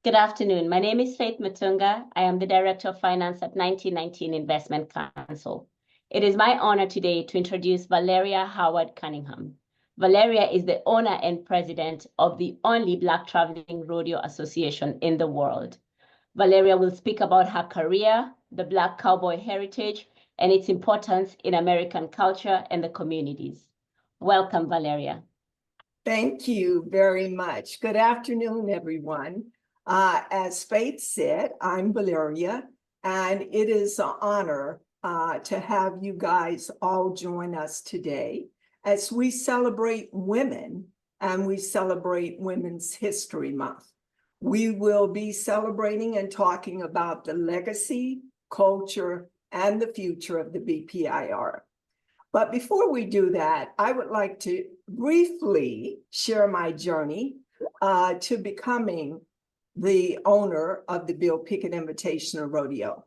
Good afternoon. My name is Faith Matunga. I am the Director of Finance at 1919 Investment Counsel. It is my honor today to introduce Valeria Howard Cunningham. Valeria is the owner and president of the only Black Traveling Rodeo Association in the world. Valeria will speak about her career, the Black cowboy heritage, and its importance in American culture and the communities. Welcome, Valeria. Thank you very much. Good afternoon, everyone. As Faith said, I'm Valeria, and it is an honor to have you guys all join us today as we celebrate women and we celebrate Women's History Month. We will be celebrating and talking about the legacy, culture, and the future of the BPIR. But before we do that, I would like to briefly share my journey to becoming the owner of the Pickett Invitational Rodeo.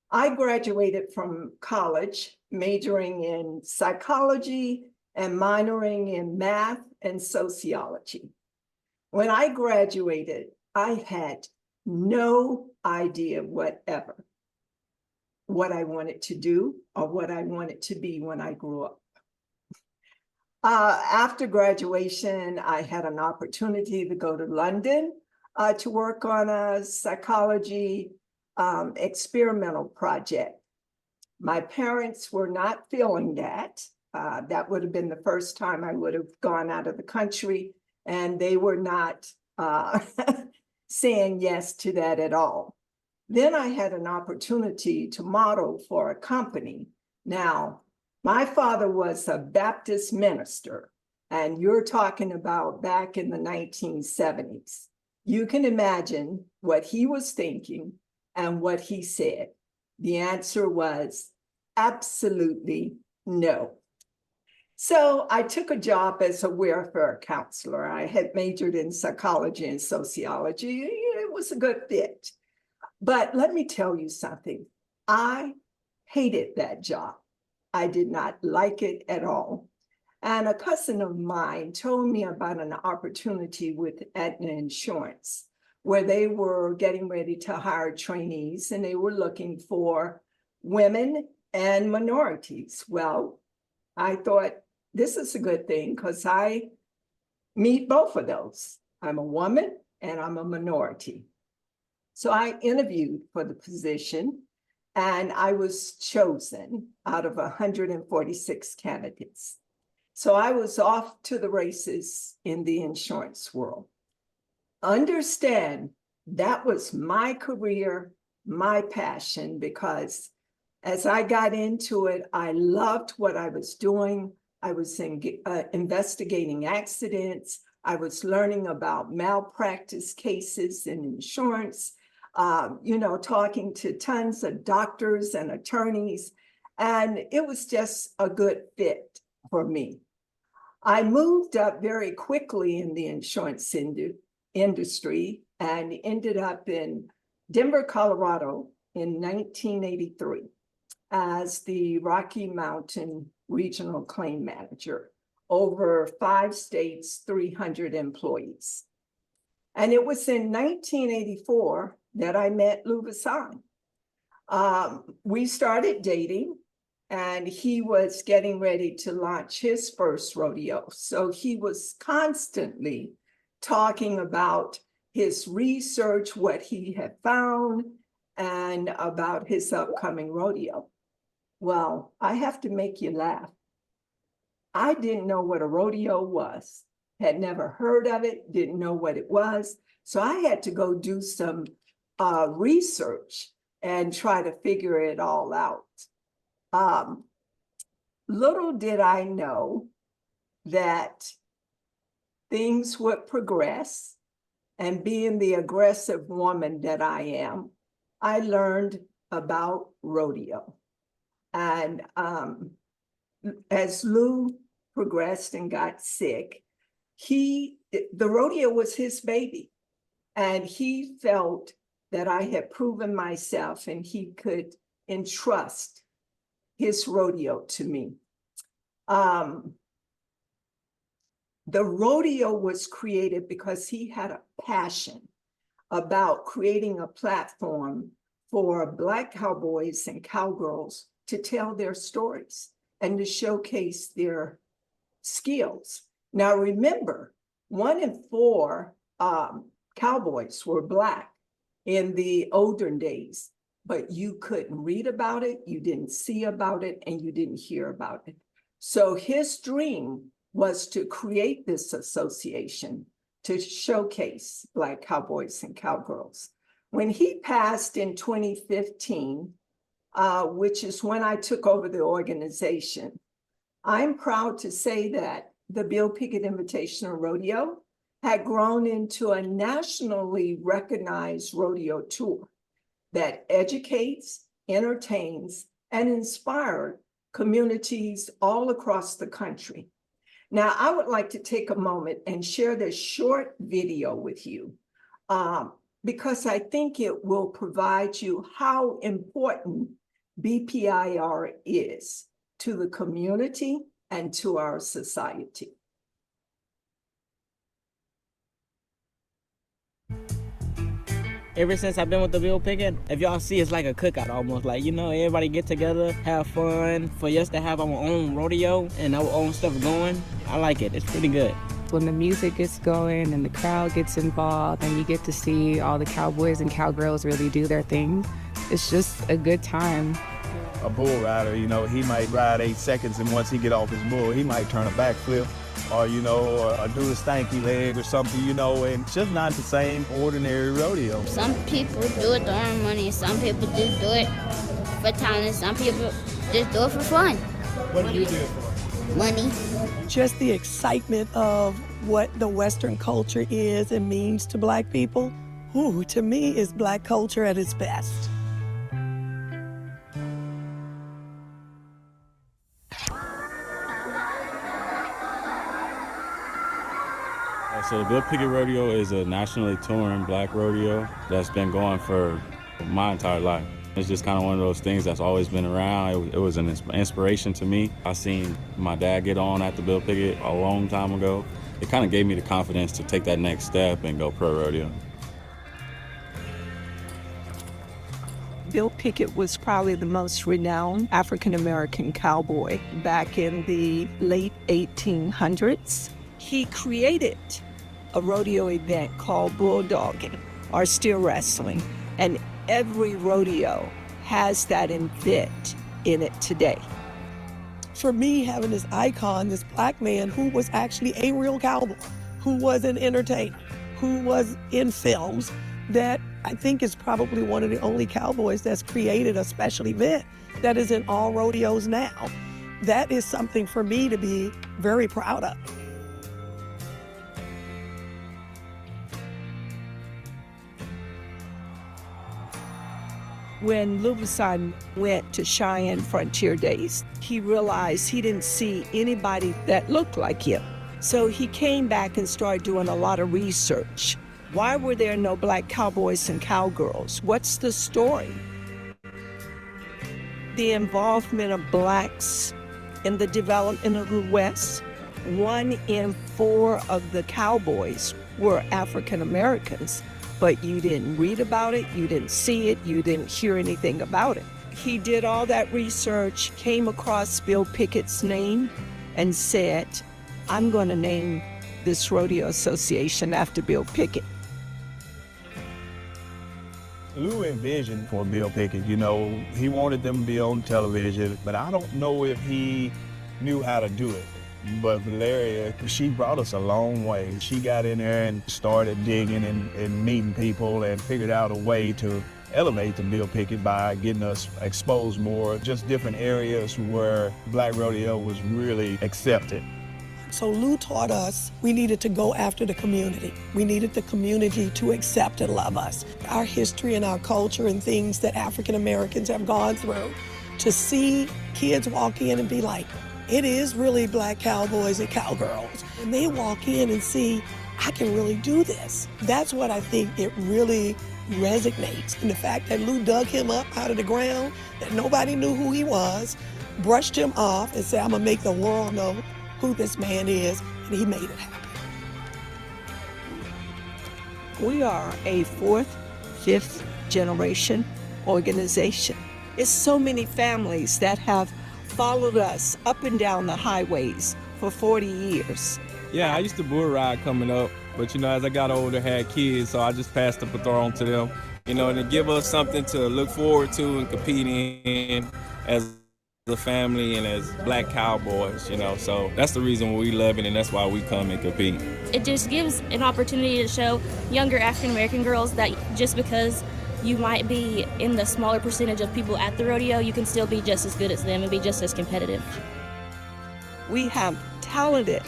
I graduated from college, majoring in psychology and minoring in math and sociology. When I graduated, I had no idea what I wanted to do or what I wanted to be when I grew up. After graduation, I had an opportunity to go to London to work on a psychology experimental project. My parents were not feeling that. That would have been the first time I would have gone out of the country, and they were not saying yes to that at all. Then I had an opportunity to model for a company. Now, my father was a Baptist minister, and you're talking about back in the 1970s. You can imagine what he was thinking and what he said. The answer was absolutely no. So I took a job as a welfare counselor. I had majored in psychology and sociology. It was a good fit. But let me tell you something. I hated that job. I did not like it at all. And a cousin of mine told me about an opportunity with Aetna Insurance, where they were getting ready to hire trainees and they were looking for women and minorities. Well, I thought this is a good thing because I meet both of those. I'm a woman and I'm a minority. So I interviewed for the position and I was chosen out of 146 candidates. So I was off to the races in the insurance world. Understand that was my career, my passion, because as I got into it, I loved what I was doing. I was investigating accidents. I was learning about malpractice cases in insurance, talking to tons of doctors and attorneys. And it was just a good fit for me. I moved up very quickly in the insurance industry and ended up in Denver, Colorado in 1983 as the Rocky Mountain Regional Claim Manager over 5 states, 300 employees. And it was in 1984 that I met Lou Vasson. We started dating and he was getting ready to launch his first rodeo. So he was constantly talking about his research, what he had found, and about his upcoming rodeo. Well, I have to make you laugh. I didn't know what a rodeo was, had never heard of it, didn't know what it was. So I had to go do some research and try to figure it all out. Little did I know that things would progress, and being the aggressive woman that I am, I learned about rodeo. And as Lou progressed and got sick, the rodeo was his baby. And he felt that I had proven myself and he could entrust his rodeo to me. The rodeo was created because he had a passion about creating a platform for Black cowboys and cowgirls to tell their stories and to showcase their skills. Now, remember, 1 in 4 cowboys were Black in the older days, but you couldn't read about it, you didn't see about it, and you didn't hear about it. So his dream was to create this association to showcase Black cowboys and cowgirls. When he passed in 2015, which is when I took over the organization, I'm proud to say that the Bill Pickett Invitational Rodeo had grown into a nationally recognized rodeo tour that educates, entertains, and inspires communities all across the country. Now, I would like to take a moment and share this short video with you because I think it will provide you how important BPIR is to the community and to our society. Ever since I've been with the Bill Pickett, if y'all see, it's like a cookout almost. Like, you know, everybody get together, have fun. For us to have our own rodeo and our own stuff going, I like it. It's pretty good. When the music gets going and the crowd gets involved and you get to see all the cowboys and cowgirls really do their thing, it's just a good time. A bull rider, you know, he might ride 8 seconds, and once he get off his bull, he might turn a backflip or, you know, or do a stanky leg or something, you know, and it's just not the same ordinary rodeo. Some people do it to earn money, some people just do it for talent, some people just do it for fun. What do you do it for? Money. Just the excitement of what the Western culture is and means to Black people. Ooh, to me, is Black culture at its best. So the Bill Pickett Rodeo is a nationally touring Black rodeo that's been going for my entire life. It's just kind of one of those things that's always been around. It was an inspiration to me. I seen my dad get on at the Bill Pickett a long time ago. It kind of gave me the confidence to take that next step and go pro rodeo. Bill Pickett was probably the most renowned African-American cowboy back in the late 1800s. He created a rodeo event called bulldogging or steer wrestling, and every rodeo has that event in it today. For me, having this icon, this Black man who was actually a real cowboy, who was an entertainer, who was in films, that I think is probably one of the only cowboys that's created a special event that is in all rodeos now. That is something for me to be very proud of. When Lubeson went to Cheyenne Frontier Days, he realized he didn't see anybody that looked like him. So he came back and started doing a lot of research. Why were there no Black cowboys and cowgirls? What's the story? The involvement of Blacks in the development of the West. 1 in 4 of the cowboys were African Americans. But you didn't read about it, you didn't see it, you didn't hear anything about it. He did all that research, came across Bill Pickett's name, and said, I'm going to name this rodeo association after Bill Pickett. Lou envisioned for Bill Pickett, you know, he wanted them to be on television, but I don't know if he knew how to do it. But Valeria, she brought us a long way. She got in there and started digging and meeting people and figured out a way to elevate the Bill Pickett by getting us exposed more, just different areas where Black rodeo was really accepted. So Lou taught us we needed to go after the community. We needed the community to accept and love us. Our history and our culture and things that African Americans have gone through, to see kids walk in and be like, it is really Black cowboys and cowgirls. And they walk in and see, I can really do this. That's what I think it really resonates. And the fact that Lou dug him up out of the ground, that nobody knew who he was, brushed him off and said, I'm gonna make the world know who this man is, and he made it happen. We are a fourth, fifth generation organization. It's so many families that have followed us up and down the highways for 40 years. Yeah, I used to bull ride coming up, but as I got older, had kids, so I just passed the baton to them, and to give us something to look forward to and compete in as a family and as Black cowboys, so that's the reason we love it, and that's why we come and compete. It just gives an opportunity to show younger African American girls that just because you might be in the smaller percentage of people at the rodeo, you can still be just as good as them and be just as competitive. We have talented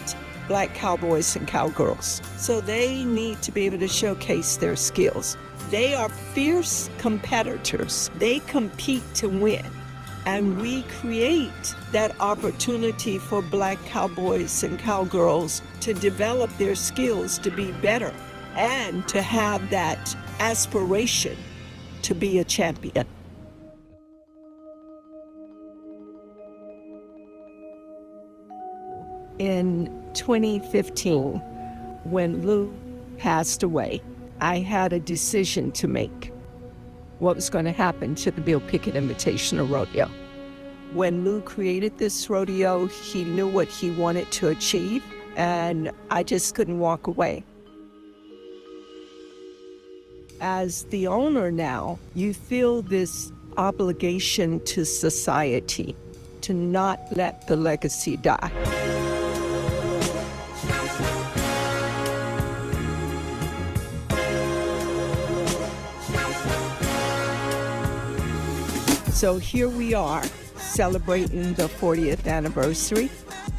Black cowboys and cowgirls, so they need to be able to showcase their skills. They are fierce competitors. They compete to win. And we create that opportunity for Black cowboys and cowgirls to develop their skills to be better and to have that aspiration to be a champion. In 2015, when Lou passed away, I had a decision to make. What was going to happen to the Bill Pickett Invitational Rodeo? When Lou created this rodeo, he knew what he wanted to achieve, and I just couldn't walk away. As the owner now, you feel this obligation to society to not let the legacy die. So here we are, celebrating the 40th anniversary.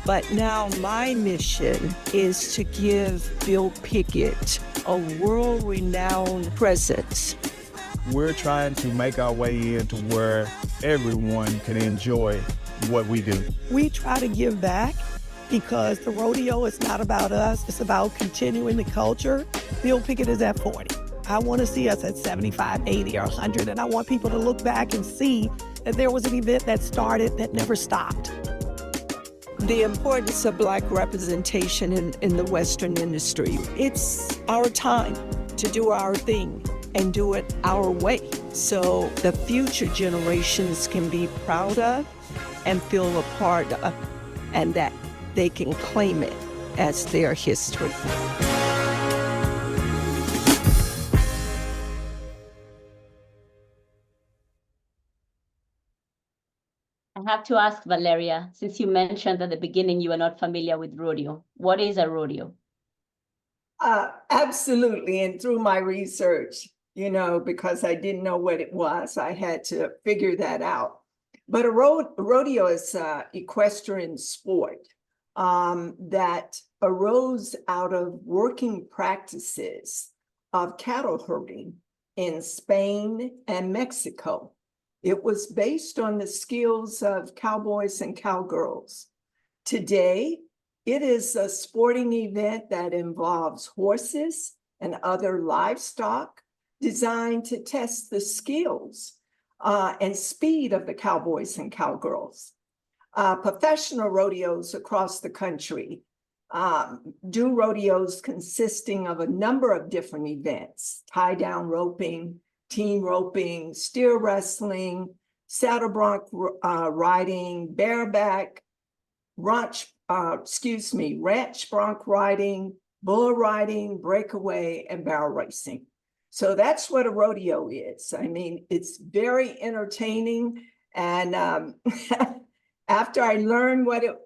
But now my mission is to give Bill Pickett a world-renowned presence. We're trying to make our way into where everyone can enjoy what we do. We try to give back because the rodeo is not about us, it's about continuing the culture. Bill Pickett is at 40. I want to see us at 75, 80, or 100, and I want people to look back and see that there was an event that started that never stopped. The importance of Black representation in the Western industry. It's our time to do our thing and do it our way so the future generations can be proud of and feel a part of, and that they can claim it as their history. I have to ask Valeria, since you mentioned at the beginning you are not familiar with rodeo, what is a rodeo? Absolutely. And through my research, because I didn't know what it was, I had to figure that out. But a rodeo is an equestrian sport that arose out of working practices of cattle herding in Spain and Mexico. It was based on the skills of cowboys and cowgirls. Today, it is a sporting event that involves horses and other livestock designed to test the skills and speed of the cowboys and cowgirls. Professional rodeos across the country do rodeos consisting of a number of different events: tie-down roping, team roping, steer wrestling, saddle bronc riding, bareback, ranch bronc riding, bull riding, breakaway, and barrel racing. So that's what a rodeo is. I mean, it's very entertaining. And after I learned what it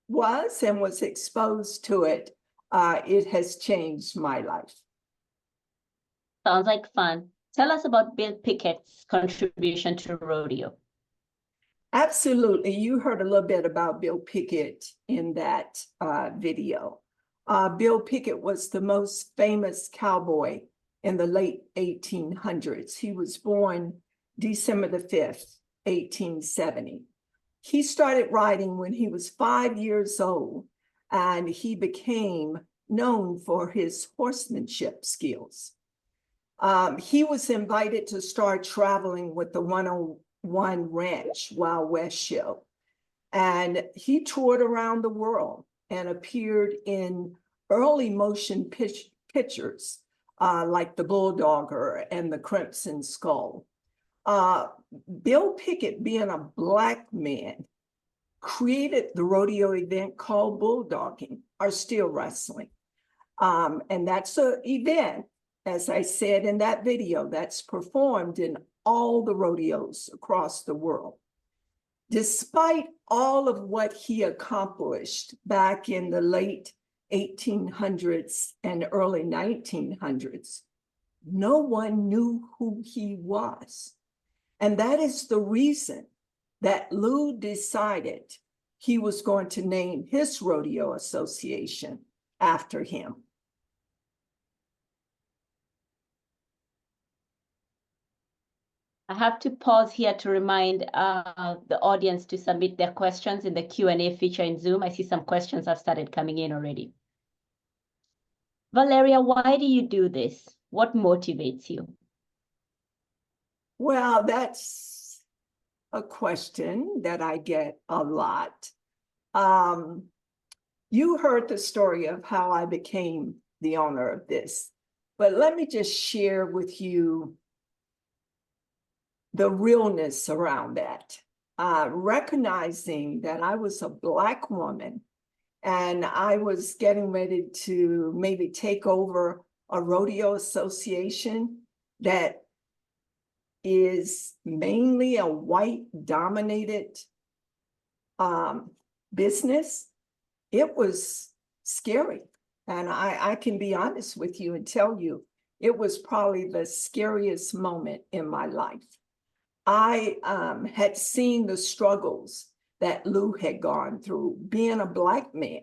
was and was exposed to it, it has changed my life. Sounds like fun. Tell us about Bill Pickett's contribution to rodeo. Absolutely. You heard a little bit about Bill Pickett in that video. Bill Pickett was the most famous cowboy in the late 1800s. He was born December the 5th, 1870. He started riding when he was 5 years old, and he became known for his horsemanship skills. He was invited to start traveling with the 101 Ranch Wild West show. And he toured around the world and appeared in early motion pictures like the Bulldogger and the Crimson Skull. Bill Pickett, being a Black man, created the rodeo event called bulldogging or steel wrestling. And that's an event, as I said in that video, that's performed in all the rodeos across the world. Despite all of what he accomplished back in the late 1800s and early 1900s, no one knew who he was. And that is the reason that Lou decided he was going to name his rodeo association after him. I have to pause here to remind the audience to submit their questions in the Q&A feature in Zoom. I see some questions have started coming in already. Valeria, why do you do this? What motivates you? Well, that's a question that I get a lot. You heard the story of how I became the owner of this, but let me just share with you the realness around that. Recognizing that I was a Black woman and I was getting ready to maybe take over a rodeo association that is mainly a white dominated business, it was scary. And I can be honest with you and tell you, it was probably the scariest moment in my life. I had seen the struggles that Lou had gone through being a Black man.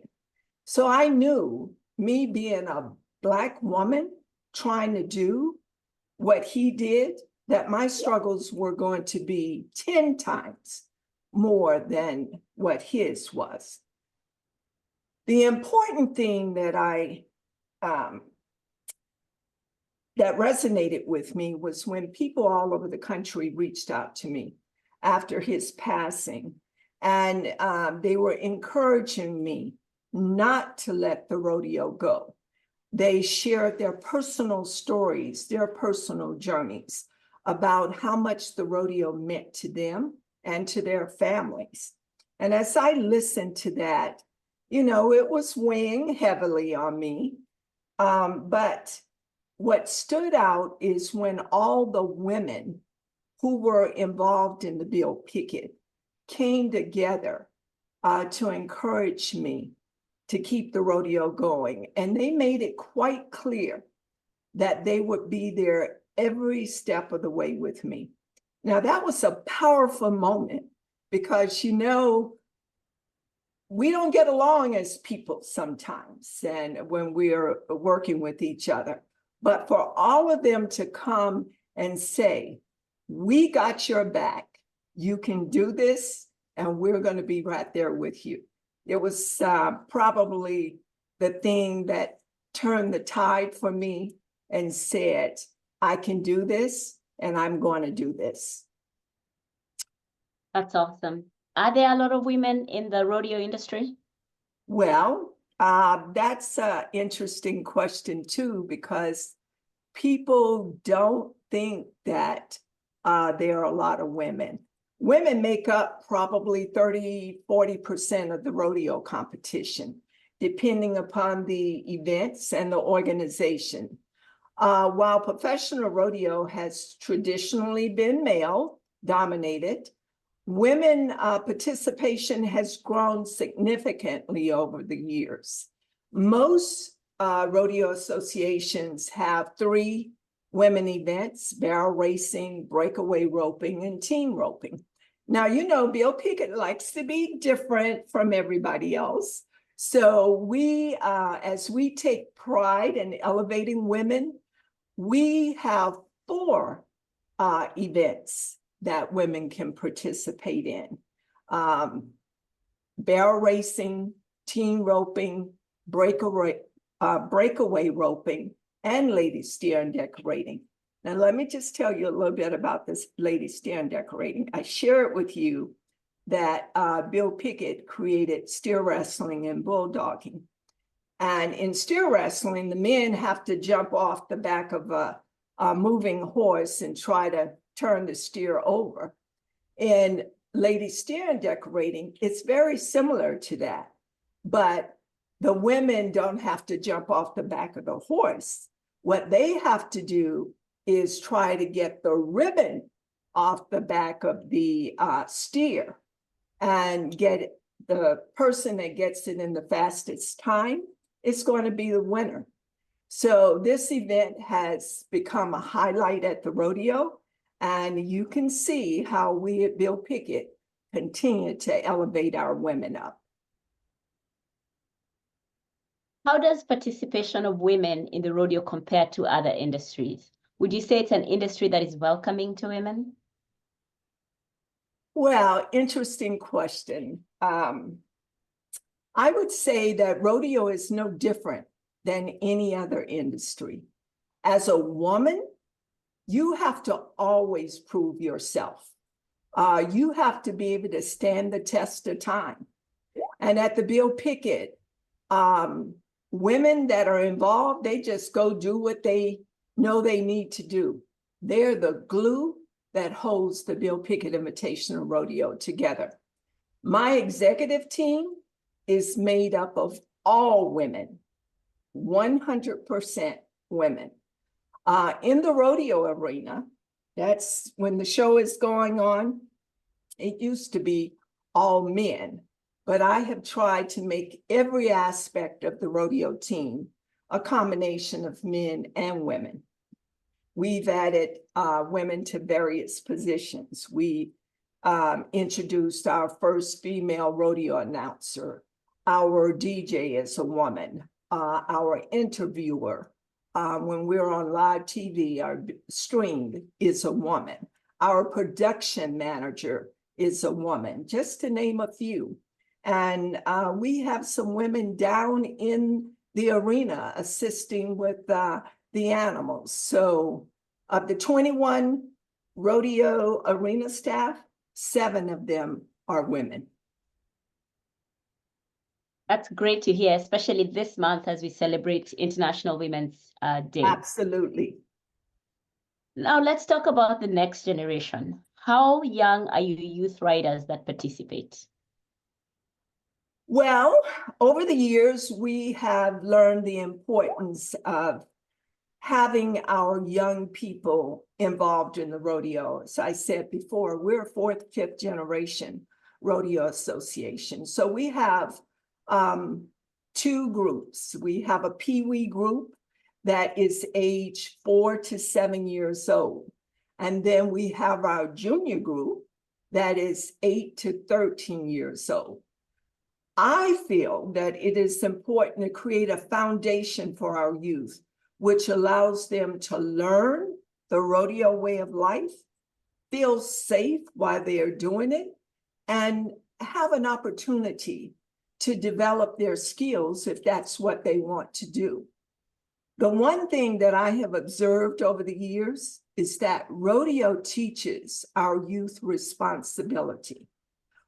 So I knew, me being a Black woman trying to do what he did, that my struggles were going to be 10 times more than what his was. The important thing that that resonated with me was when people all over the country reached out to me after his passing, and they were encouraging me not to let the rodeo go. They shared their personal stories, their personal journeys about how much the rodeo meant to them and to their families. And as I listened to that, you know, it was weighing heavily on me. But what stood out is when all the women who were involved in the Bill Pickett came together to encourage me to keep the rodeo going. And they made it quite clear that they would be there every step of the way with me. Now, that was a powerful moment because, you know, we don't get along as people sometimes, and when we're working with each other. But for all of them to come and say, we got your back, you can do this, and we're going to be right there with you. It was probably the thing that turned the tide for me and said, I can do this, and I'm going to do this. That's awesome. Are there a lot of women in the rodeo industry? Well, that's an interesting question too, because people don't think that there are a lot of women. Women make up probably 30–40% of the rodeo competition, depending upon the events and the organization. While professional rodeo has traditionally been male dominated, women participation has grown significantly over the years. Most rodeo associations have 3 women events: barrel racing, breakaway roping, and team roping. Now, you know, Bill Pickett likes to be different from everybody else. So we, as we take pride in elevating women, we have 4 events that women can participate in: barrel racing, team roping, breakaway roping, and lady steer and decorating. Now, let me just tell you a little bit about this lady steer and decorating. I share it with you that Bill Pickett created steer wrestling and bulldogging. And in steer wrestling, the men have to jump off the back of a moving horse and try to turn the steer over. In lady steer and decorating, it's very similar to that, but the women don't have to jump off the back of the horse. What they have to do is try to get the ribbon off the back of the steer and get the person that gets it in the fastest time is going to be the winner. So this event has become a highlight at the rodeo, and you can see how we at Bill Pickett continue to elevate our women up. How does participation of women in the rodeo compare to other industries? Would you say it's an industry that is welcoming to women? Well, interesting question. I would say that rodeo is no different than any other industry. As a woman, you have to always prove yourself. You have to be able to stand the test of time. And at the Bill Pickett, women that are involved, they just go do what they know they need to do. They're the glue that holds the Bill Pickett Invitational Rodeo together. My executive team is made up of all women, 100% women. In the rodeo arena, that's when the show is going on, it used to be all men, but I have tried to make every aspect of the rodeo team a combination of men and women. We've added women to various positions. We introduced our first female rodeo announcer. Our DJ is a woman. Our interviewer, when we're on live TV, our streamed, is a woman. Our production manager is a woman, just to name a few. And we have some women down in the arena assisting with the animals. So of the 21 rodeo arena staff, 7 of them are women. That's great to hear, especially this month as we celebrate International Women's Day. Absolutely. Now let's talk about the next generation. How young are you youth riders that participate? Well, over the years, we have learned the importance of having our young people involved in the rodeo. As I said before, we're a 4th, 5th generation rodeo association. So we have 2 groups. We have a Pee-wee group that is age 4 to 7 years old. And then we have our junior group that is 8 to 13 years old. I feel that it is important to create a foundation for our youth, which allows them to learn the rodeo way of life, feel safe while they are doing it, and have an opportunity to develop their skills if that's what they want to do. The one thing that I have observed over the years is that rodeo teaches our youth responsibility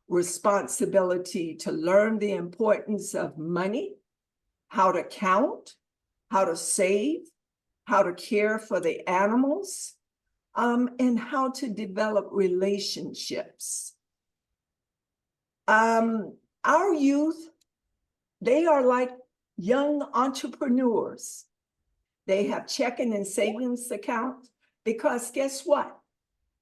to learn the importance of money, how to count, how to save, how to care for the animals, and how to develop relationships. Our youth, they are like young entrepreneurs. They have checking and savings accounts because guess what?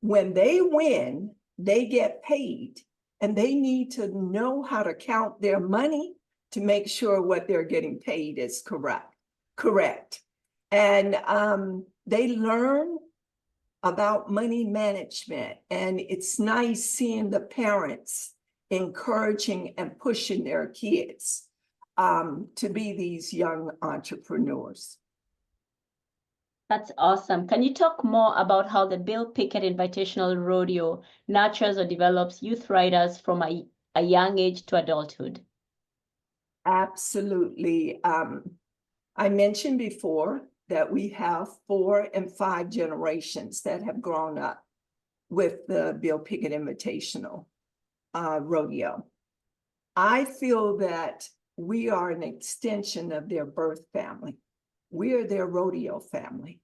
When they win, they get paid, and they need to know how to count their money to make sure what they're getting paid is correct. And they learn about money management, and it's nice seeing the parents encouraging and pushing their kids to be these young entrepreneurs. That's awesome. Can you talk more about how the Bill Pickett Invitational Rodeo nurtures or develops youth riders from a young age to adulthood? Absolutely. I mentioned before that we have 4 and 5 generations that have grown up with the Bill Pickett Invitational Rodeo. I feel that we are an extension of their birth family. We are their rodeo family.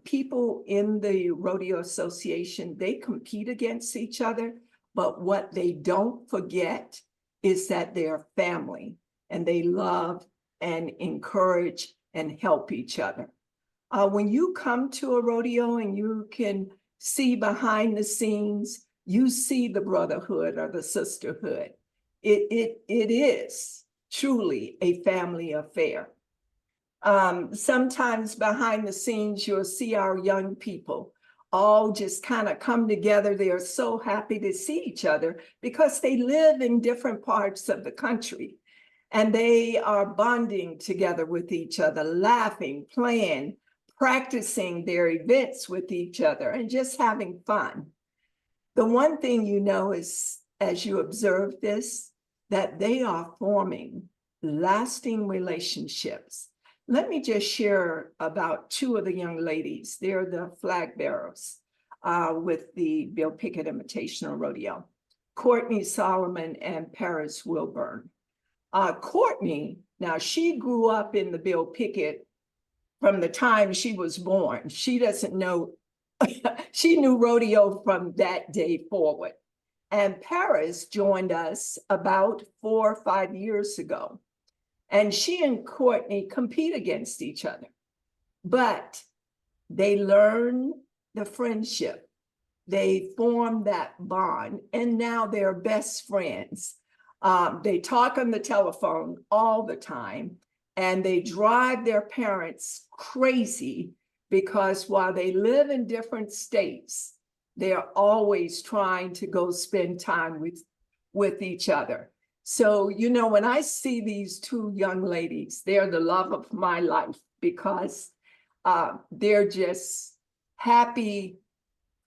People in the Rodeo Association, they compete against each other, but what they don't forget is that they're family and they love and encourage and help each other. When you come to a rodeo and you can see behind the scenes, you see the brotherhood or the sisterhood. It is truly a family affair. Sometimes behind the scenes, you'll see our young people all just kind of come together. They are so happy to see each other because they live in different parts of the country and they are bonding together with each other, laughing, playing, practicing their events with each other and just having fun. The one thing you know is, as you observe this, that they are forming lasting relationships. Let me just share about two of the young ladies. They're the flag bearers with the Bill Pickett Invitational Rodeo, Courtney Solomon and Paris Wilburn. Courtney, now she grew up in the Bill Pickett from the time she was born. She doesn't know, she knew rodeo from that day forward. And Paris joined us about 4 or 5 years ago. And she and Courtney compete against each other, but they learn the friendship. They form that bond, and now they're best friends. They talk on the telephone all the time, and they drive their parents crazy because while they live in different states, they're always trying to go spend time with each other. So, you know, when I see these two young ladies, they're the love of my life because they're just happy,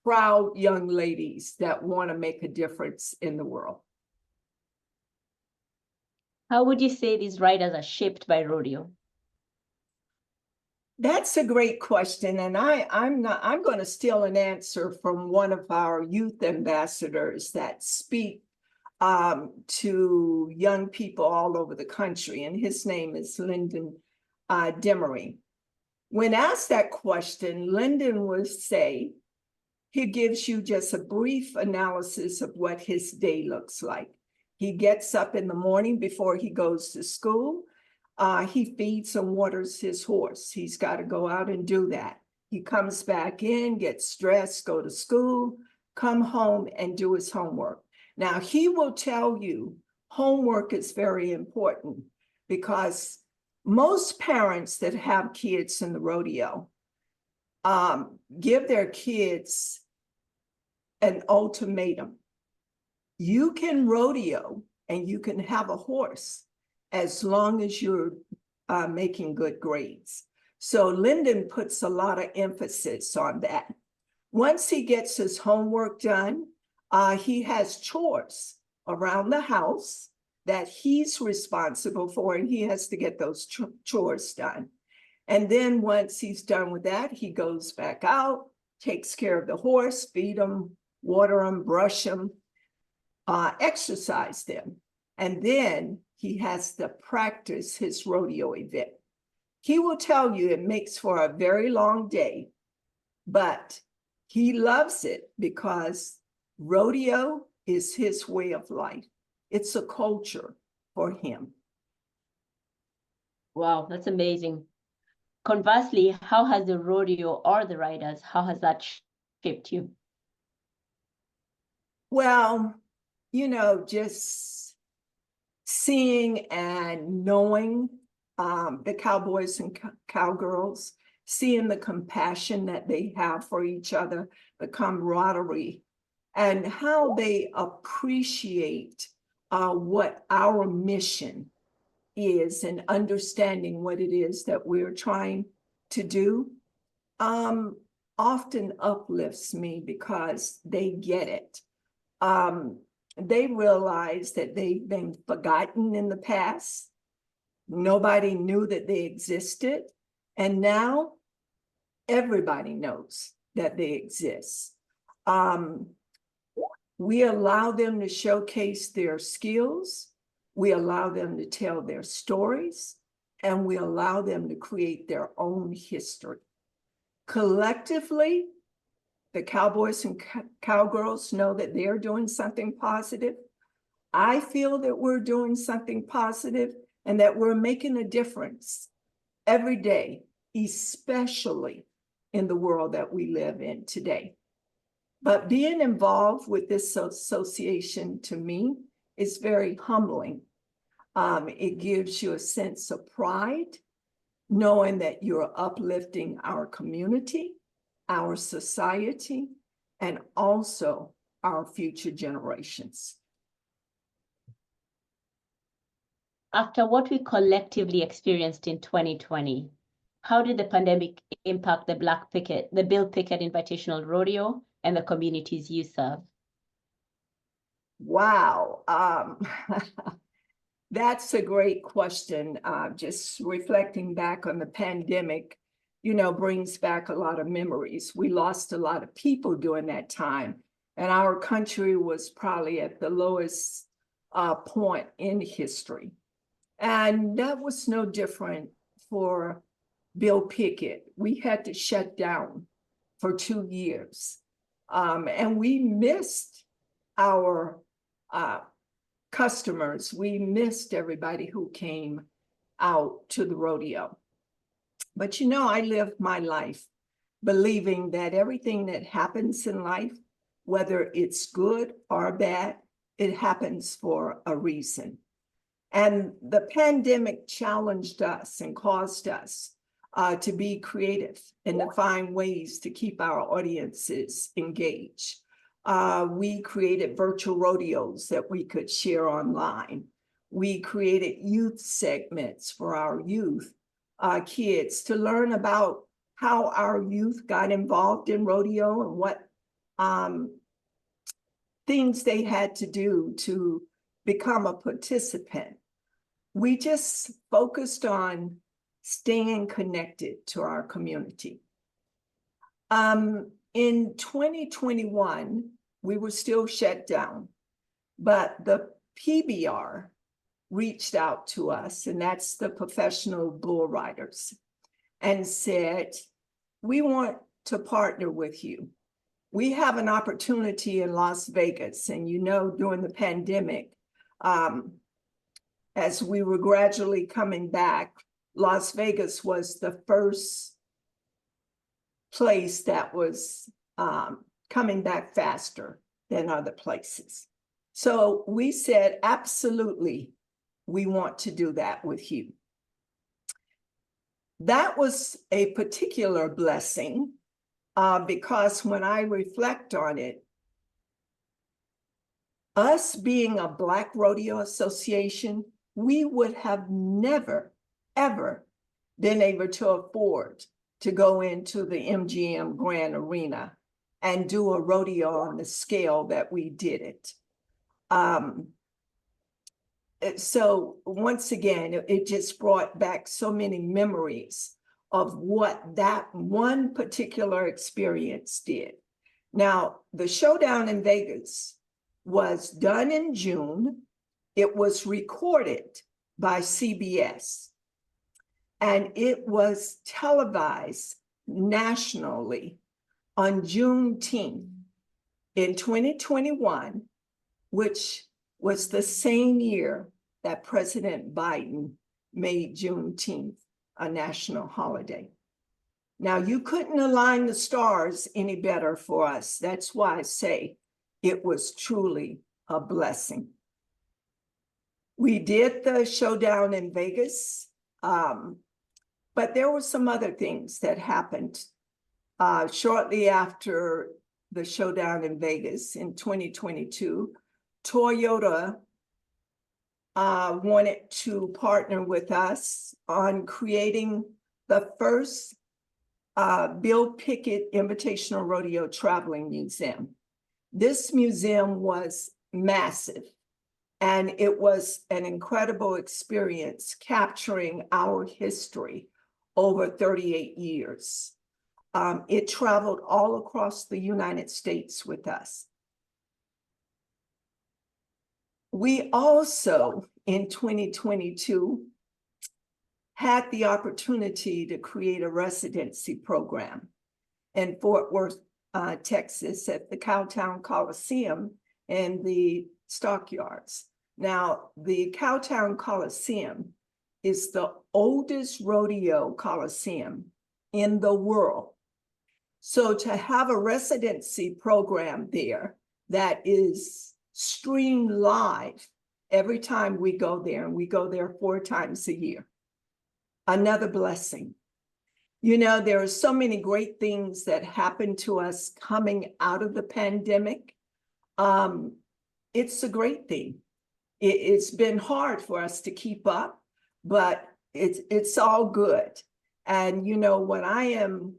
proud young ladies that want to make a difference in the world. How would you say these riders are shaped by rodeo? That's a great question. And I'm going to steal an answer from one of our youth ambassadors that speak to young people all over the country, and his name is Lyndon Demery. When asked that question, Lyndon would say he gives you just a brief analysis of what his day looks like. He gets up in the morning before he goes to school. He feeds and waters his horse. He's got to go out and do that. He comes back in, gets dressed, go to school, come home and do his homework. Now, he will tell you homework is very important because most parents that have kids in the rodeo give their kids an ultimatum. You can rodeo and you can have a horse as long as you're making good grades. So Lyndon puts a lot of emphasis on that. Once he gets his homework done, he has chores around the house that he's responsible for, and he has to get those chores done. And then once he's done with that, he goes back out, takes care of the horse, feed him, water him, brush him, exercise them. And then he has to practice his rodeo event. He will tell you it makes for a very long day, but he loves it because rodeo is his way of life. It's a culture for him. Wow, that's amazing. Conversely, how has the rodeo or the riders, how has that shaped you? Well, you know, just seeing and knowing the cowboys and cowgirls, seeing the compassion that they have for each other, the camaraderie, and how they appreciate what our mission is and understanding what it is that we're trying to do, often uplifts me because they get it. They realize that they've been forgotten in the past. Nobody knew that they existed. And now everybody knows that they exist. We allow them to showcase their skills. We allow them to tell their stories, and we allow them to create their own history. Collectively, the cowboys and cowgirls know that they're doing something positive. I feel that we're doing something positive and that we're making a difference every day, especially in the world that we live in today. But being involved with this association, to me, is very humbling. It gives you a sense of pride, knowing that you're uplifting our community, our society, and also our future generations. After what we collectively experienced in 2020, how did the pandemic impact the Bill Pickett Invitational Rodeo and the communities you serve? Wow. That's a great question. Just reflecting back on the pandemic, brings back a lot of memories. We lost a lot of people during that time, and our country was probably at the lowest point in history. And that was no different for Bill Pickett. We had to shut down for 2 years. And we missed our customers. We missed everybody who came out to the rodeo. But I lived my life believing that everything that happens in life, whether it's good or bad, it happens for a reason. And the pandemic challenged us and caused us to be creative and to find ways to keep our audiences engaged. We created virtual rodeos that we could share online. We created youth segments for our youth kids to learn about how our youth got involved in rodeo and what things they had to do to become a participant. We just focused on staying connected to our community. In 2021, we were still shut down, but the PBR reached out to us, and that's the professional bull riders, and said, we want to partner with you. We have an opportunity in Las Vegas, and during the pandemic, as we were gradually coming back, Las Vegas was the first place that was coming back faster than other places. So we said, absolutely, we want to do that with you. That was a particular blessing because when I reflect on it, us being a Black Rodeo Association, we would have never, ever been able to afford to go into the MGM Grand Arena and do a rodeo on the scale that we did it. So once again, it just brought back so many memories of what that one particular experience did. Now, the showdown in Vegas was done in June. It was recorded by CBS, and it was televised nationally on Juneteenth in 2021, which was the same year that President Biden made Juneteenth a national holiday. Now, you couldn't align the stars any better for us. That's why I say it was truly a blessing. We did the showdown in Vegas, but there were some other things that happened shortly after the showdown in Vegas in 2022. Toyota wanted to partner with us on creating the first Bill Pickett Invitational Rodeo Traveling Museum. This museum was massive, and it was an incredible experience capturing our history over 38 years. It traveled all across the United States with us. We also, in 2022, had the opportunity to create a residency program in Fort Worth, Texas, at the Cowtown Coliseum and the Stockyards. Now, the Cowtown Coliseum is the oldest rodeo coliseum in the world. So to have a residency program there that is streamed live every time we go there, and we go there 4 times a year, another blessing. You know, there are so many great things that happened to us coming out of the pandemic. It's a great thing. It's been hard for us to keep up, but it's all good. And you know, what I am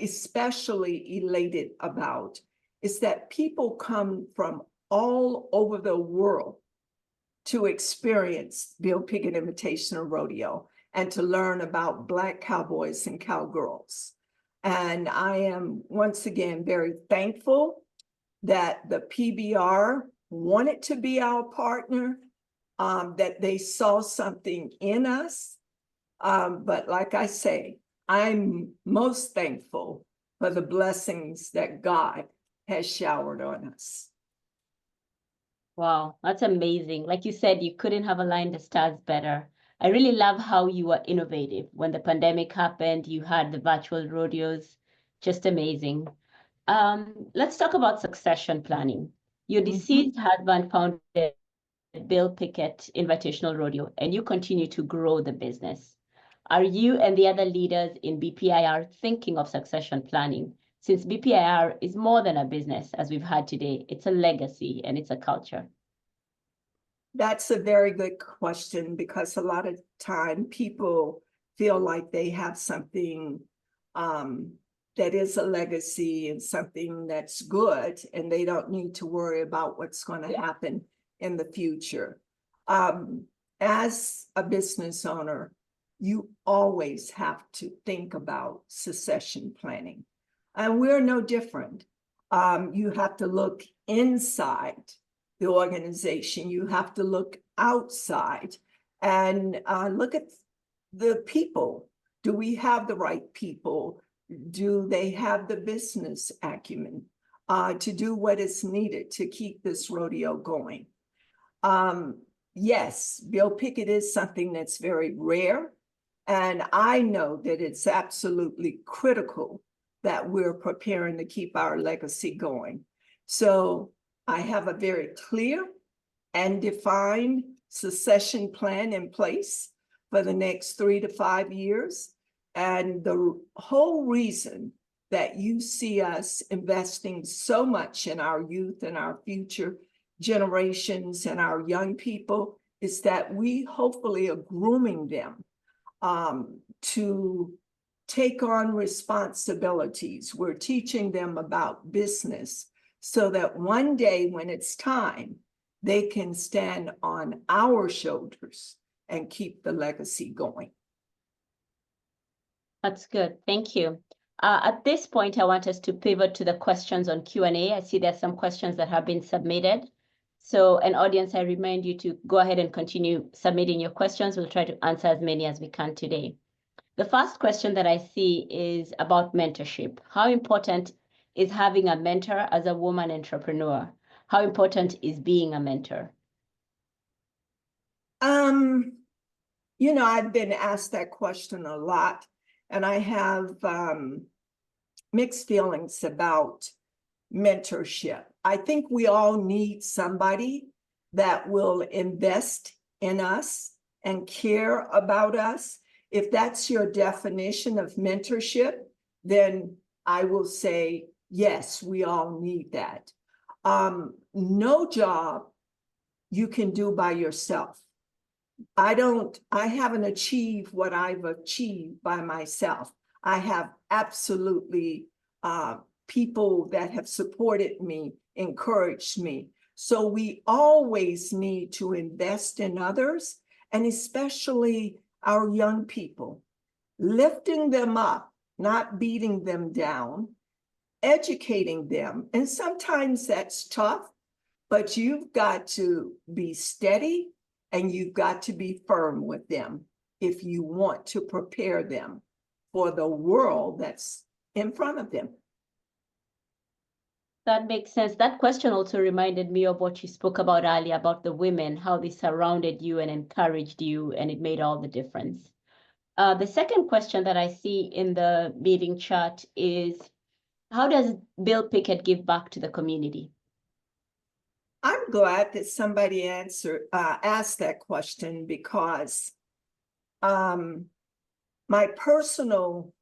especially elated about is that people come from all over the world to experience Bill Pickett Invitational Rodeo and to learn about Black cowboys and cowgirls. And I am once again very thankful that the PBR wanted to be our partner, that they saw something in us. But like I say, I'm most thankful for the blessings that God has showered on us. Wow, that's amazing. Like you said, you couldn't have aligned the stars better. I really love how you were innovative. When the pandemic happened, you had the virtual rodeos, just amazing. Let's talk about succession planning. Your deceased husband founded Bill Pickett Invitational Rodeo, and you continue to grow the business. Are you and the other leaders in BPIR thinking of succession planning? Since BPIR is more than a business, as we've had today, it's a legacy and it's a culture. That's a very good question, because a lot of time people feel like they have something that is a legacy and something that's good, and they don't need to worry about what's going to happen in the future. As a business owner, you always have to think about succession planning. And we're no different. You have to look inside the organization. You have to look outside and look at the people. Do we have the right people? Do they have the business acumen to do what is needed to keep this rodeo going? Yes, Bill Pickett is something that's very rare. And I know that it's absolutely critical that we're preparing to keep our legacy going. So I have a very clear and defined succession plan in place for the next 3 to 5 years. And the whole reason that you see us investing so much in our youth and our future generations and our young people is that we hopefully are grooming them to take on responsibilities. We're teaching them about business so that one day when it's time, they can stand on our shoulders and keep the legacy going. That's good. Thank you. At this point, I want us to pivot to the questions on Q&A. I see there's some questions that have been submitted. So, an audience, I remind you to go ahead and continue submitting your questions. We'll try to answer as many as we can today. The first question that I see is about mentorship. How important is having a mentor as a woman entrepreneur? How important is being a mentor? You know, I've been asked that question a lot, and I have mixed feelings about mentorship. I think we all need somebody that will invest in us and care about us. If that's your definition of mentorship, then I will say, yes, we all need that. No job you can do by yourself. I haven't achieved what I've achieved by myself. I have absolutely people that have supported me, encouraged me. So we always need to invest in others, and especially our young people, lifting them up, not beating them down, educating them. And sometimes that's tough, but you've got to be steady and you've got to be firm with them if you want to prepare them for the world that's in front of them. That makes sense. That question also reminded me of what you spoke about earlier about the women, how they surrounded you and encouraged you, and it made all the difference. The second question that I see in the meeting chart is, how does Bill Pickett give back to the community? I'm glad that somebody asked that question, because my personal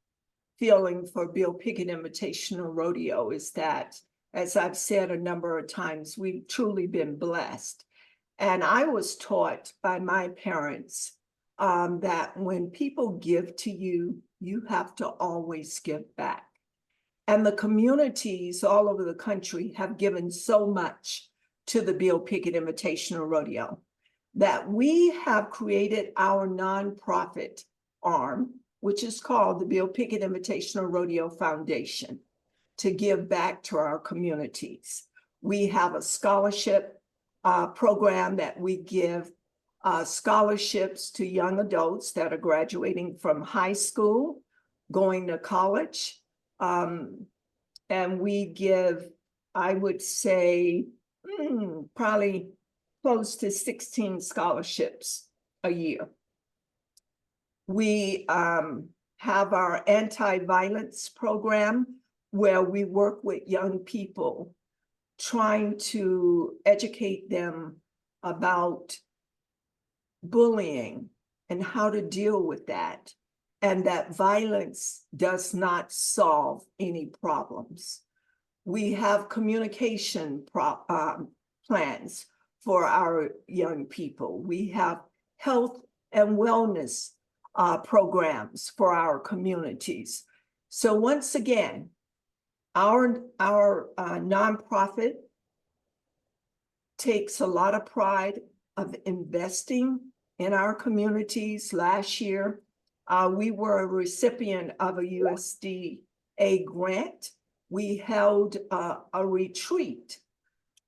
feeling for Bill Pickett Invitational Rodeo is that, as I've said a number of times, we've truly been blessed. And I was taught by my parents that when people give to you, you have to always give back. And the communities all over the country have given so much to the Bill Pickett Invitational Rodeo that we have created our nonprofit arm, which is called the Bill Pickett Invitational Rodeo Foundation, to give back to our communities. We have a scholarship program that we give scholarships to young adults that are graduating from high school, going to college. And we give, I would say, probably close to 16 scholarships a year. We have our anti-violence program, where we work with young people, trying to educate them about bullying and how to deal with that, and that violence does not solve any problems. We have communication plans for our young people. We have health and wellness programs for our communities. So once again, our nonprofit takes a lot of pride of investing in our communities. Last year, we were a recipient of a USDA grant. We held a retreat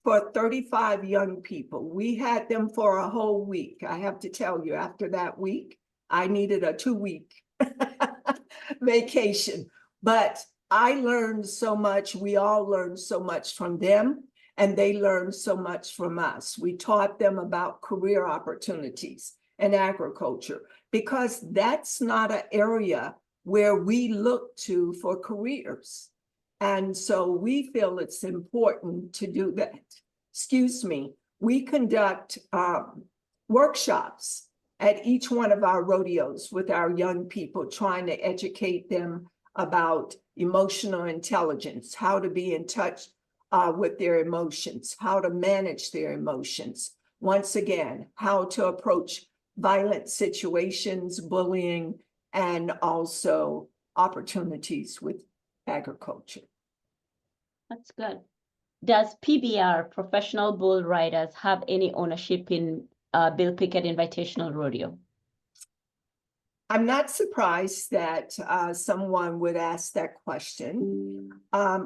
for 35 young people. We had them for a whole week. I have to tell you, after that week, I needed a 2-week vacation. But I learned so much. We all learned so much from them, and they learned so much from us. We taught them about career opportunities in agriculture, because that's not an area where we look to for careers. And so we feel it's important to do that. Excuse me. We conduct workshops at each one of our rodeos with our young people, trying to educate them about emotional intelligence, how to be in touch with their emotions, how to manage their emotions. Once again, how to approach violent situations, bullying, and also opportunities with agriculture. That's good. Does PBR, Professional Bull Riders, have any ownership in Bill Pickett Invitational Rodeo? I'm not surprised that someone would ask that question.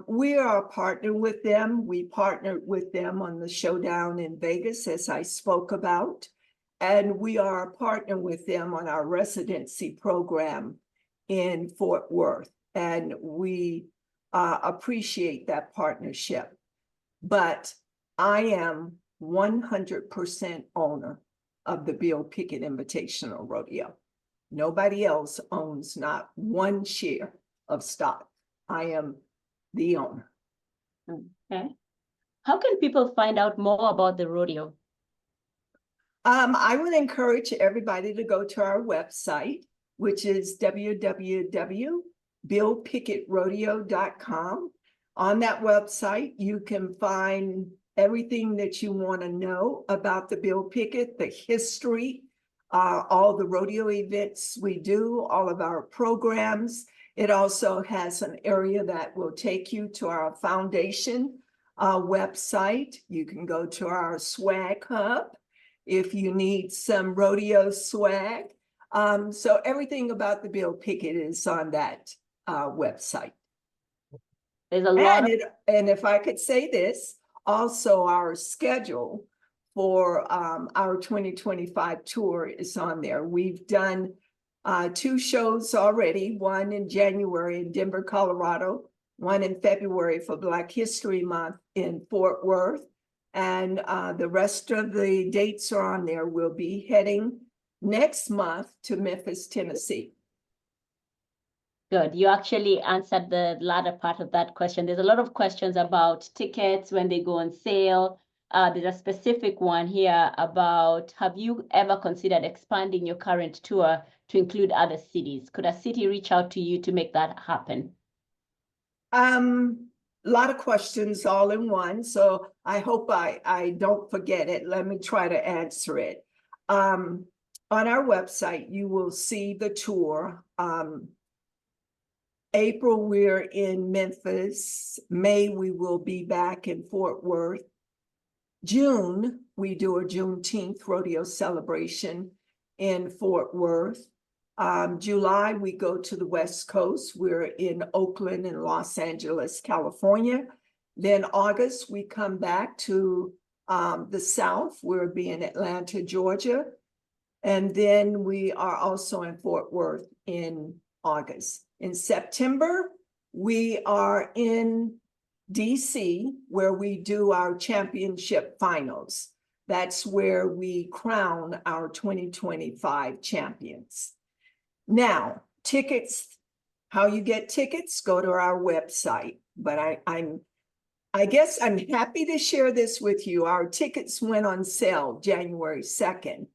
We are a partner with them. We partnered with them on the showdown in Vegas, as I spoke about, and we are a partner with them on our residency program in Fort Worth, and we appreciate that partnership. But I am 100% owner of the Bill Pickett Invitational Rodeo. Nobody else owns not one share of stock. I am the owner. Okay. How can people find out more about the rodeo? I would encourage everybody to go to our website, which is www.billpicketrodeo.com. On that website, you can find everything that you want to know about the Bill Pickett, the history, all the rodeo events we do, all of our programs. It also has an area that will take you to our foundation website. You can go to our swag hub if you need some rodeo swag. So everything about the Bill Pickett is on that website. There's a lot and if I could say this, also our schedule for our 2025 tour is on there. We've done 2 shows already, one in January in Denver, Colorado, one in February for Black History Month in Fort Worth. And the rest of the dates are on there. We'll be heading next month to Memphis, Tennessee. Good. You actually answered the latter part of that question. There's a lot of questions about tickets when they go on sale. There's a specific one here about, have you ever considered expanding your current tour to include other cities? Could a city reach out to you to make that happen? A lot of questions all in one, so I hope I don't forget it. Let me try to answer it. On our website, you will see the tour. April, we're in Memphis. May, we will be back in Fort Worth. June, we do a Juneteenth rodeo celebration in Fort Worth. July, we go to the West Coast. We're in Oakland and Los Angeles, California. Then August, we come back to the South. We'll be in Atlanta, Georgia. And then we are also in Fort Worth in August. In September, we are in DC, where we do our championship finals. That's where we crown our 2025 champions. Now, tickets, how you get tickets, go to our website. But I guess I'm happy to share this with you. Our tickets went on sale January 2nd,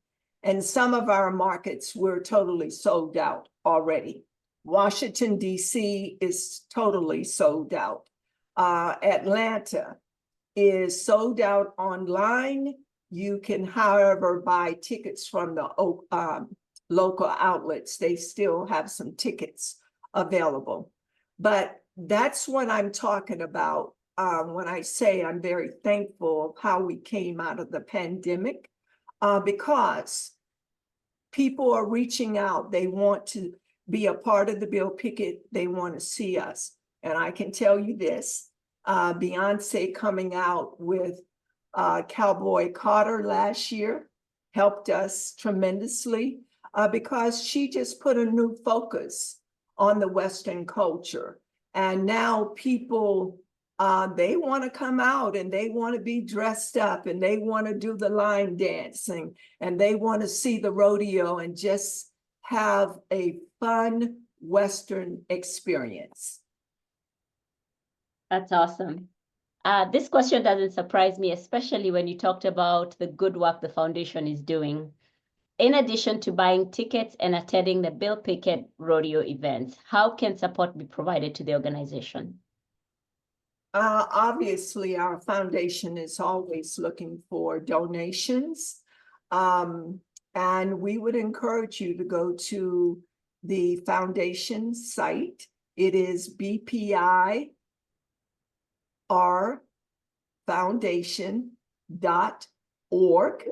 and some of our markets were totally sold out already. Washington, D.C. is totally sold out. Atlanta is sold out online. You can, however, buy tickets from the local outlets. They still have some tickets available. But that's what I'm talking about when I say I'm very thankful of how we came out of the pandemic, because people are reaching out. They want to be a part of the Bill Pickett. They want to see us. And I can tell you this, Beyonce coming out with Cowboy Carter last year helped us tremendously because she just put a new focus on the Western culture. And now people, they want to come out and they want to be dressed up and they want to do the line dancing and they want to see the rodeo and just have a fun Western experience. That's awesome. This question doesn't surprise me, especially when you talked about the good work the foundation is doing. In addition to buying tickets and attending the Bill Pickett Rodeo events, how can support be provided to the organization? Obviously, our foundation is always looking for donations. And we would encourage you to go to the foundation site. It is bpirfoundation.org.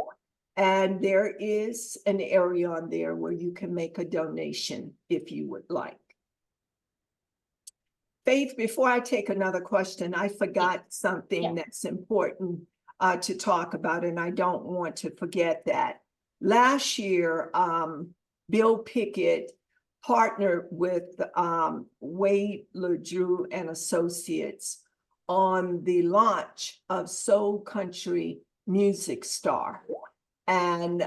And there is an area on there where you can make a donation if you would like. Faith, before I take another question, I forgot something that's important to talk about, and I don't want to forget that. Last year, Bill Pickett partnered with Wade LeDrew and Associates on the launch of Soul Country Music Star. And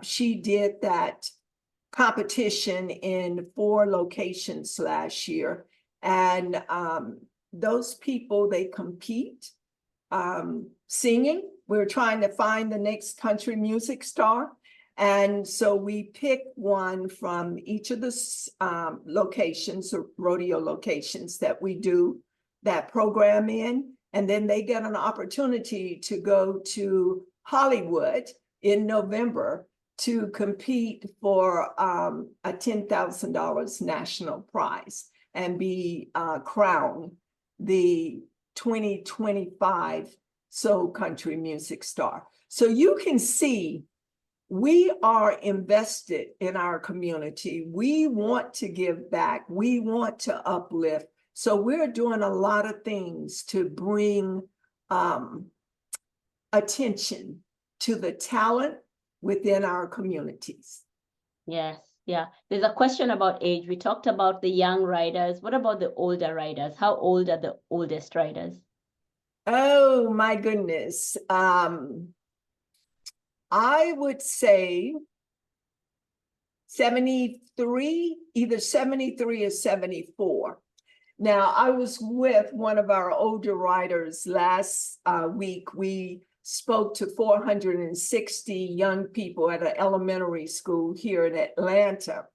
she did that competition in 4 locations last year. And those people, they compete singing. We're trying to find the next country music star. And so we picked one from each of the locations, or rodeo locations that we do that program in. And then they get an opportunity to go to Hollywood in November to compete for a $10,000 national prize and be crowned the 2025 Soul Country Music Star. So you can see we are invested in our community. We want to give back. We want to uplift So we're doing a lot of things to bring attention to the talent within our communities. Yes, yeah. There's a question about age. We talked about the young riders. What about the older riders? How old are the oldest riders? Oh my goodness. I would say 73, either 73 or 74. Now, I was with one of our older riders last week. We spoke to 460 young people at an elementary school here in Atlanta.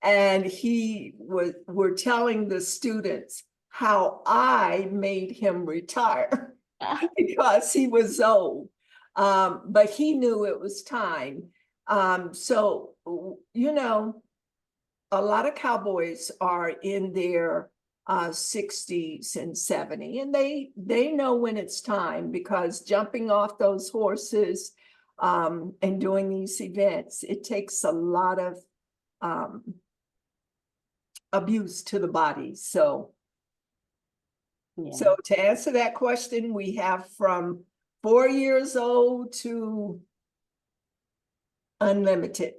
And we're telling the students how I made him retire because he was old. But he knew it was time. So, you know, a lot of cowboys are in their 60s and 70, and they know when it's time, because jumping off those horses and doing these events, it takes a lot of abuse to the body. So, so to answer that question, we have from 4 years old to unlimited.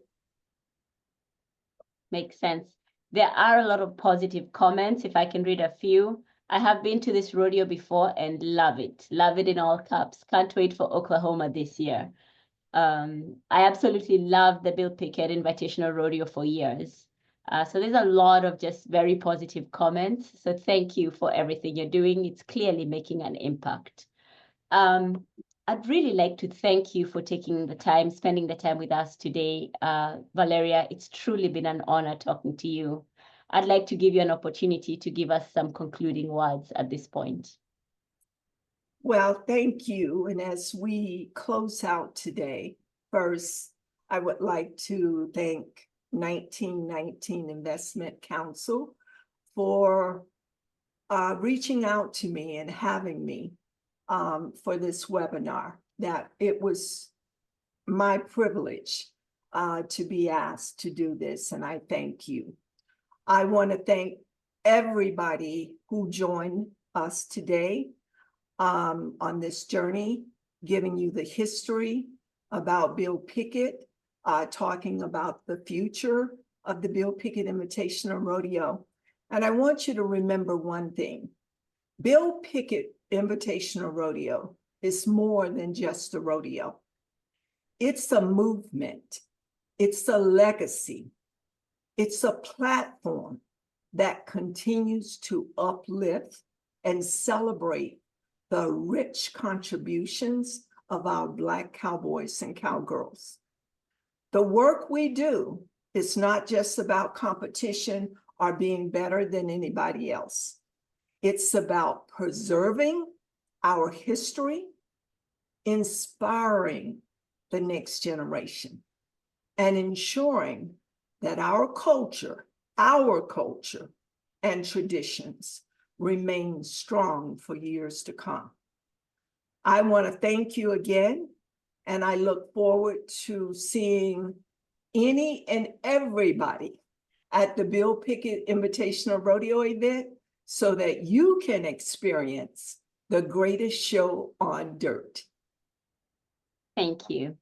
Makes sense. There are a lot of positive comments, if I can read a few. I have been to this rodeo before and love it. Love it in all caps. Can't wait for Oklahoma this year. I absolutely love the Bill Pickett Invitational Rodeo for years. So there's a lot of just very positive comments. So thank you for everything you're doing. It's clearly making an impact. I'd really like to thank you for taking the time, spending the time with us today. Valeria, it's truly been an honor talking to you. I'd like to give you an opportunity to give us some concluding words at this point. Well, thank you. And as we close out today, first, I would like to thank 1919 Investment Counsel for reaching out to me and having me for this webinar. That it was my privilege to be asked to do this, and I thank you. I want to thank everybody who joined us today on this journey, giving you the history about Bill Pickett, talking about the future of the Bill Pickett Invitational Rodeo. And I want you to remember one thing. Bill Pickett Invitational Rodeo is more than just a rodeo. It's a movement. It's a legacy. It's a platform that continues to uplift and celebrate the rich contributions of our Black cowboys and cowgirls. The work we do is not just about competition or being better than anybody else. It's about preserving our history, inspiring the next generation, and ensuring that our culture and traditions remain strong for years to come. I want to thank you again, and I look forward to seeing any and everybody at the Bill Pickett Invitational Rodeo event so that you can experience the greatest show on dirt. Thank you.